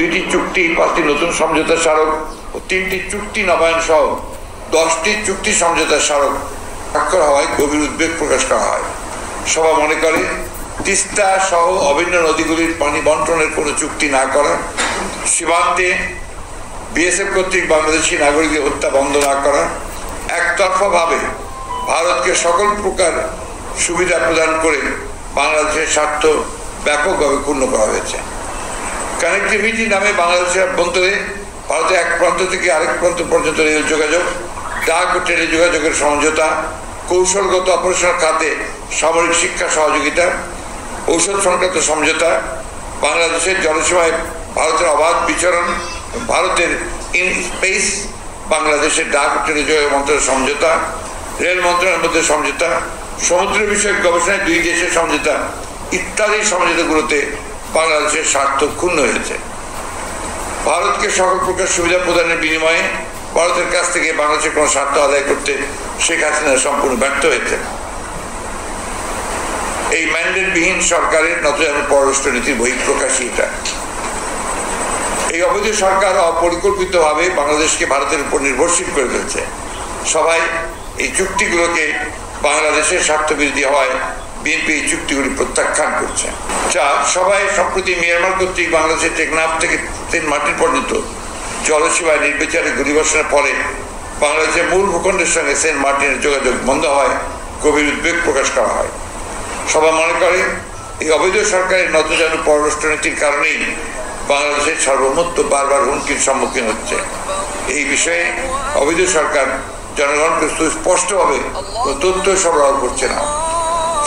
2টি চুক্তি, 5টি নতুন সমঝোতা স্মারক ও 3টি চুক্তি নবায়ন সহ 10টি চুক্তি সমঝোতা স্মারক স্বাক্ষর হওয়ায় গভীর উদ্বেগ প্রকাশ করা হয়। সভা মনে করে তিস্তা সহ অভিন্ন নদীগুলির পানি বন্টনের কোনো চুক্তি না করা, সীমান্তে বিএসএফ কর্তৃক বাংলাদেশি নাগরিকদের হত্যা বন্ধ না করা, একতরফাভাবে ভারতকে সকল প্রকার সুবিধা প্রদান করে বাংলাদেশের স্বার্থ ব্যাপকভাবে ক্ষুণ্ণ করা হয়েছে। কানেক্টিভিটি নামে বাংলাদেশের অভ্যন্তরে ভারতের এক প্রান্ত থেকে আরেক প্রান্ত পর্যন্ত রেল যোগাযোগ, ডাক ও টেলি যোগাযোগের সমঝোতা, কৌশলগত অপারেশনাল খাতে সামরিক শিক্ষা সহযোগিতা, ঔষধ সংক্রান্ত সমঝোতা, বাংলাদেশের জলসীমায় ভারতের অবাধ বিচরণ, ভারতের ইন স্পেস, বাংলাদেশের ডাক ও টেলি যোগাযোগ মন্ত্রণালয়ের সমঝোতা, রেল মন্ত্রণালয়ের মধ্যে সমঝোতা, সমুদ্র বিষয়ক গবেষণায় 2 দেশের সমঝোতা ইত্যাদি সমঝোতাগুলোতে বাংলাদেশের স্বার্থ ক্ষুণ্ণ হয়েছে। ভারতকে সকল প্রকার সুবিধা প্রদানের বিনিময়ে ভারতের কাছ থেকে বাংলাদেশের কোনো স্বার্থ আদায় করতে শেখ হাসিনা সম্পূর্ণ ব্যর্থ হয়েছে। এই ম্যান্ডেটবিহীন সরকারের নতজানু পররাষ্ট্র নীতির বহিঃপ্রকাশই এটা। এই অবৈধ সরকার অপরিকল্পিতভাবে বাংলাদেশকে ভারতের উপর নির্ভরশীল করে ফেলছে। সবাই এই চুক্তিগুলোকে বাংলাদেশের স্বার্থবিরোধী হওয়ায় বিএনপি এই চুক্তিগুলি প্রত্যাখ্যান করছে। সবাই সম্প্রতি মিয়ানমার কর্তৃক বাংলাদেশের টেকনাফ থেকে সেন্ট মার্টিন পর্যন্ত জলসীমায় নির্বিচারে গুলিবর্ষণের ফলে বাংলাদেশের মূল ভূখণ্ডের সঙ্গে সেন্ট মার্টিনের যোগাযোগ বন্ধ হয় গভীর উদ্বেগ প্রকাশ করা হয়। সবাই মনে করে এই অবৈধ সরকারের নতজানু পররাষ্ট্রনীতির কারণেই বাংলাদেশের সার্বভৌমত্ব বারবার হুমকির সম্মুখীন হচ্ছে। এই বিষয়ে অবৈধ সরকার জনগণকে সুস্পষ্টভাবে তথ্য সরবরাহ করছে না।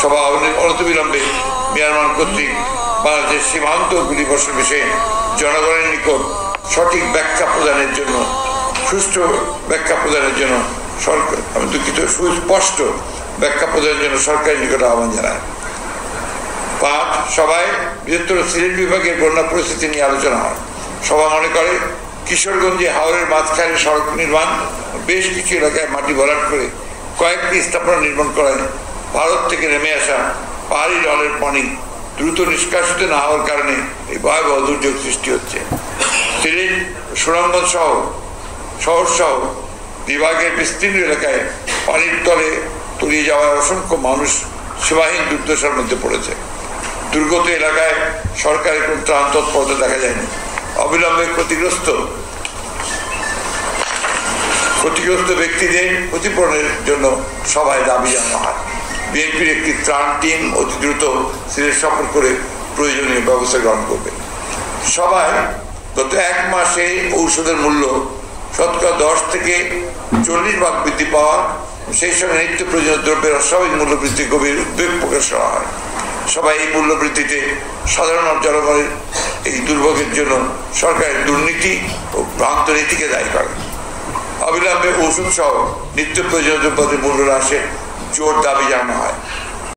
সভা অনতিবিলম্বে মিয়ানমার কর্তৃক বাংলাদেশের সীমান্ত গুলিবর্ষণ বিষয়ে জনগণের নিকট সঠিক ব্যাখ্যা প্রদানের জন্য, সুষ্ঠু ব্যাখ্যা প্রদানের জন্য সরকার, আমি দুঃখিত, সুস্পষ্ট ব্যাখ্যা প্রদানের জন্য সরকারের নিকট আহ্বান জানায়। 5 সভায় বৃহত্তর সিলেট বিভাগের বন্যা পরিস্থিতি নিয়ে আলোচনা হয়। সভা মনে করে কিশোরগঞ্জে হাওরের মাঝখানে সড়ক নির্মাণ, বেশ কিছু এলাকায় মাটি ভরাট করে কয়েকটি স্থাপনা নির্মাণ করায় ভারত থেকে নেমে আসা পাহাড়ি জলের পানি দ্রুত নিষ্কাশিত না হওয়ার কারণে এই ভয়াবহ দুর্যোগ সৃষ্টি হচ্ছে। সিলেট, সুনামগঞ্জ শহর সহ বিভাগের বিস্তীর্ণ এলাকায় পানির তলে তলিয়ে যাওয়ায় অসংখ্য মানুষ সীমাহীন দুর্দশার মধ্যে পড়েছে। দুর্গত এলাকায় সরকারের কোন ত্রাণ তৎপরতা দেখা যায়নি। অবিলম্বে ক্ষতিগ্রস্ত ব্যক্তিদের ক্ষতিপূরণের জন্য সভায় দাবি জানানো হয়। বিএনপির একটি ত্রাণ টিম অতি দ্রুত সিলেট সফর করে প্রয়োজনীয় ব্যবস্থা গ্রহণ করবে। সভায় গত 1 মাসে ঔষধের মূল্য শতকরা 10 থেকে 40% বৃদ্ধি পাওয়া, সেই সঙ্গে নিত্য প্রয়োজনীয় দ্রব্যের অস্বাভাবিক মূল্য বৃদ্ধি গভীর উদ্বেগ প্রকাশ করা হয়। সবাই এই মূল্য বৃদ্ধিতে সাধারণ জনগণের এই দুর্ভোগের জন্য সরকারের দুর্নীতি ও ভ্রান্ত নীতিকে দায়ী করে। অবিলম্বে ঔষধ সহ নিত্য প্রয়োজনীয় দ্রব্যের মূল্য হ্রাসে জোর দাবি জানানো হয়।